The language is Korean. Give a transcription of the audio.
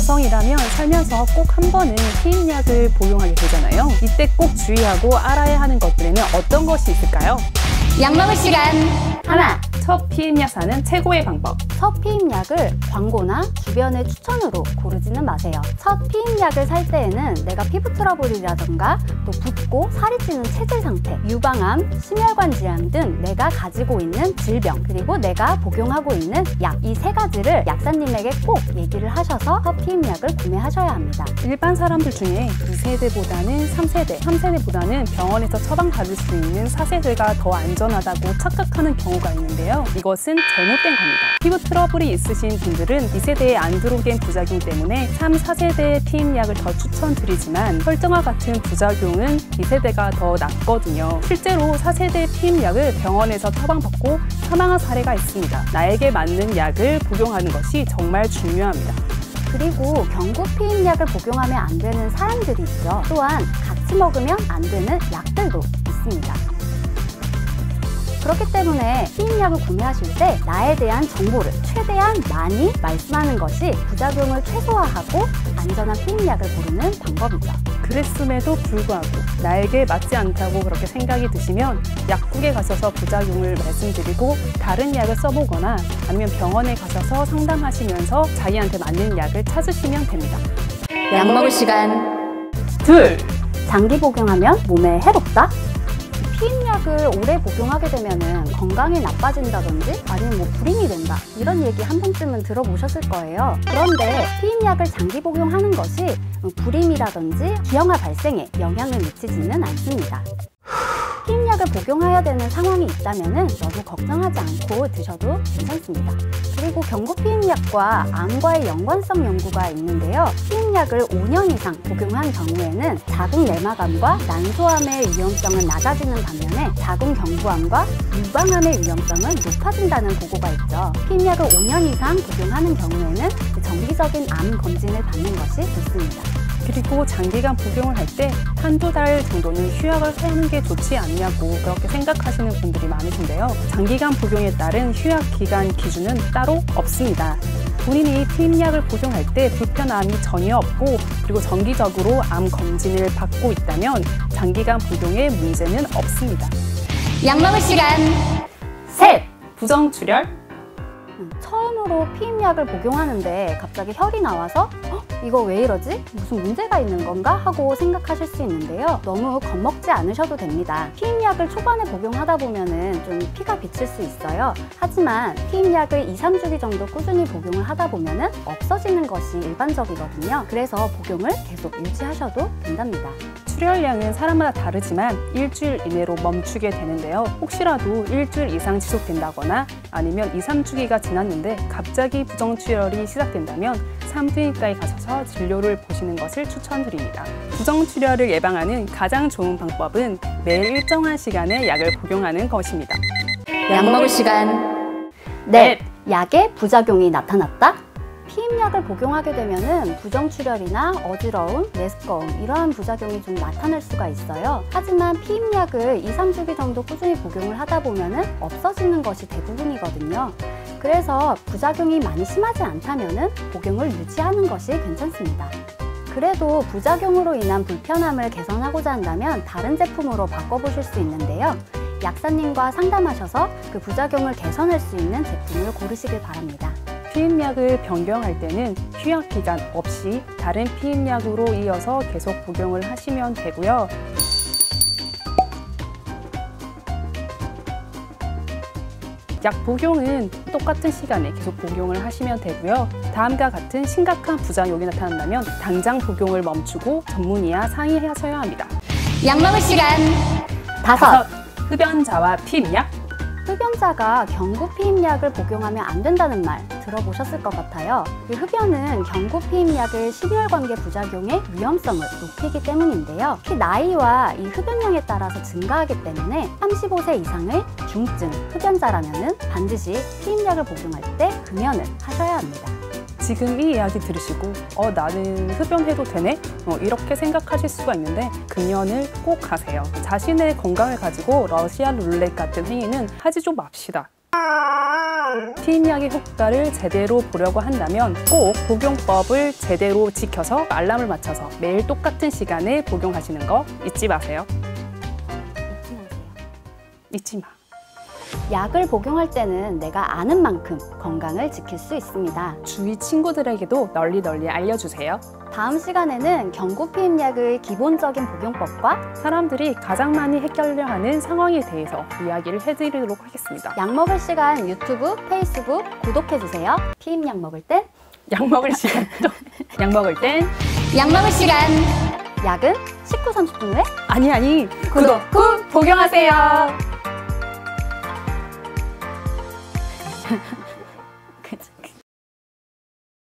여성이라면 살면서 꼭 한 번은 피임약을 복용하게 되잖아요. 이때 꼭 주의하고 알아야 하는 것들에는 어떤 것이 있을까요? 약 먹을 시간 하나! 첫 피임약사는 최고의 방법. 첫 피임약을 광고나 주변의 추천으로 고르지는 마세요. 첫 피임약을 살 때에는 내가 피부 트러블이라던가 또 붓고 살이 찌는 체질 상태, 유방암, 심혈관 질환 등 내가 가지고 있는 질병, 그리고 내가 복용하고 있는 약, 이 세 가지를 약사님에게 꼭 얘기를 하셔서 첫 피임약을 구매하셔야 합니다. 일반 사람들 중에 2세대보다는 3세대, 3세대보다는 병원에서 처방받을 수 있는 4세대가 더 안전하다고 착각하는 경우가 있는데요. 이것은 잘못된 겁니다. 피부 트러블이 있으신 분들은 2세대의 안드로겐 부작용 때문에 3, 4세대의 피임약을 더 추천드리지만 혈증과 같은 부작용은 2세대가 더 낫거든요. 실제로 4세대 피임약을 병원에서 처방받고 사망한 사례가 있습니다. 나에게 맞는 약을 복용하는 것이 정말 중요합니다. 그리고 경구 피임약을 복용하면 안 되는 사람들이 있죠. 또한 같이 먹으면 안 되는 약들도 있습니다. 그렇기 때문에 피임약을 구매하실 때 나에 대한 정보를 최대한 많이 말씀하는 것이 부작용을 최소화하고 안전한 피임약을 고르는 방법이죠. 그랬음에도 불구하고 나에게 맞지 않다고 그렇게 생각이 드시면 약국에 가셔서 부작용을 말씀드리고 다른 약을 써보거나 아니면 병원에 가셔서 상담하시면서 자기한테 맞는 약을 찾으시면 됩니다. 약 먹을 시간 둘! 장기 복용하면 몸에 해롭다? 피임약을 오래 복용하게 되면 건강이 나빠진다든지 아니면 불임이 된다 이런 얘기 한 번쯤은 들어보셨을 거예요. 그런데 피임약을 장기 복용하는 것이 불임이라든지 기형아 발생에 영향을 미치지는 않습니다. 피임약을 복용해야 되는 상황이 있다면 너무 걱정하지 않고 드셔도 괜찮습니다. 그리고 경구 피임약과 암과의 연관성 연구가 있는데요. 피임약을 5년 이상 복용한 경우에는 자궁 내막암과 난소암의 위험성은 낮아지는 반면에 자궁 경부암과 유방암의 위험성은 높아진다는 보고가 있죠. 피임약을 5년 이상 복용하는 경우에는 정기적인 암 검진을 받는 것이 좋습니다. 그리고 장기간 복용을 할 때 한두 달 정도는 휴약을 하는 게 좋지 않냐고 그렇게 생각하시는 분들이 많으신데요. 장기간 복용에 따른 휴약 기간 기준은 따로 없습니다. 본인이 피임약을 복용할 때 불편함이 전혀 없고 그리고 정기적으로 암 검진을 받고 있다면 장기간 복용에 문제는 없습니다. 약 먹을 시간 셋! 부정출혈. 처음으로 피임약을 복용하는데 갑자기 혈이 나와서 이거 왜 이러지? 무슨 문제가 있는 건가? 하고 생각하실 수 있는데요. 너무 겁먹지 않으셔도 됩니다. 피임약을 초반에 복용하다 보면은 좀 피가 비칠 수 있어요. 하지만 피임약을 2, 3주기 정도 꾸준히 복용을 하다 보면은 없어지는 것이 일반적이거든요. 그래서 복용을 계속 유지하셔도 된답니다. 출혈량은 사람마다 다르지만 일주일 이내로 멈추게 되는데요. 혹시라도 일주일 이상 지속된다거나 아니면 2, 3주기가 지났는데 갑자기 부정출혈이 시작된다면 산부인과에 가셔서 진료를 보시는 것을 추천드립니다. 부정출혈을 예방하는 가장 좋은 방법은 매일 일정한 시간에 약을 복용하는 것입니다. 약 먹을 시간 넷! 약의 부작용이 나타났다? 피임약을 복용하게 되면 부정출혈이나 어지러움, 메스꺼움 이러한 부작용이 좀 나타날 수가 있어요. 하지만 피임약을 2, 3주기 정도 꾸준히 복용을 하다 보면 없어지는 것이 대부분이거든요. 그래서 부작용이 많이 심하지 않다면 복용을 유지하는 것이 괜찮습니다. 그래도 부작용으로 인한 불편함을 개선하고자 한다면 다른 제품으로 바꿔보실 수 있는데요. 약사님과 상담하셔서 그 부작용을 개선할 수 있는 제품을 고르시길 바랍니다. 피임약을 변경할 때는 휴약 기간 없이 다른 피임약으로 이어서 계속 복용을 하시면 되고요. 약 복용은 똑같은 시간에 계속 복용을 하시면 되고요. 다음과 같은 심각한 부작용이 나타난다면 당장 복용을 멈추고 전문의와 상의하셔야 합니다. 약 먹을 시간 다섯! 흡연자와 피임약. 흡연자가 경구 피임약을 복용하면 안 된다는 말 들어보셨을 것 같아요. 이 흡연은 경구 피임약의 심혈관계 부작용의 위험성을 높이기 때문인데요. 키 나이와 이 흡연량에 따라서 증가하기 때문에 35세 이상의 중증 흡연자라면 반드시 피임약을 복용할 때 금연을 하셔야 합니다. 지금 이 이야기 들으시고 나는 흡연해도 되네? 이렇게 생각하실 수가 있는데 금연을 꼭 하세요. 자신의 건강을 가지고 러시아 룰렛 같은 행위는 하지 좀 맙시다. 피임약의 효과를 제대로 보려고 한다면 꼭 복용법을 제대로 지켜서 알람을 맞춰서 매일 똑같은 시간에 복용하시는 거 잊지 마세요. 잊지 마. 약을 복용할 때는 내가 아는 만큼 건강을 지킬 수 있습니다. 주위 친구들에게도 널리 알려주세요. 다음 시간에는 경구 피임약의 기본적인 복용법과 사람들이 가장 많이 헷갈려 하는 상황에 대해서 이야기를 해드리도록 하겠습니다. 약 먹을 시간 유튜브, 페이스북 구독해주세요. 피임약 먹을 땐 약 먹을 시간 약 먹을 땐 약 먹을 시간. 약은 식후 30분 후에 아니 구독 후 복용하세요.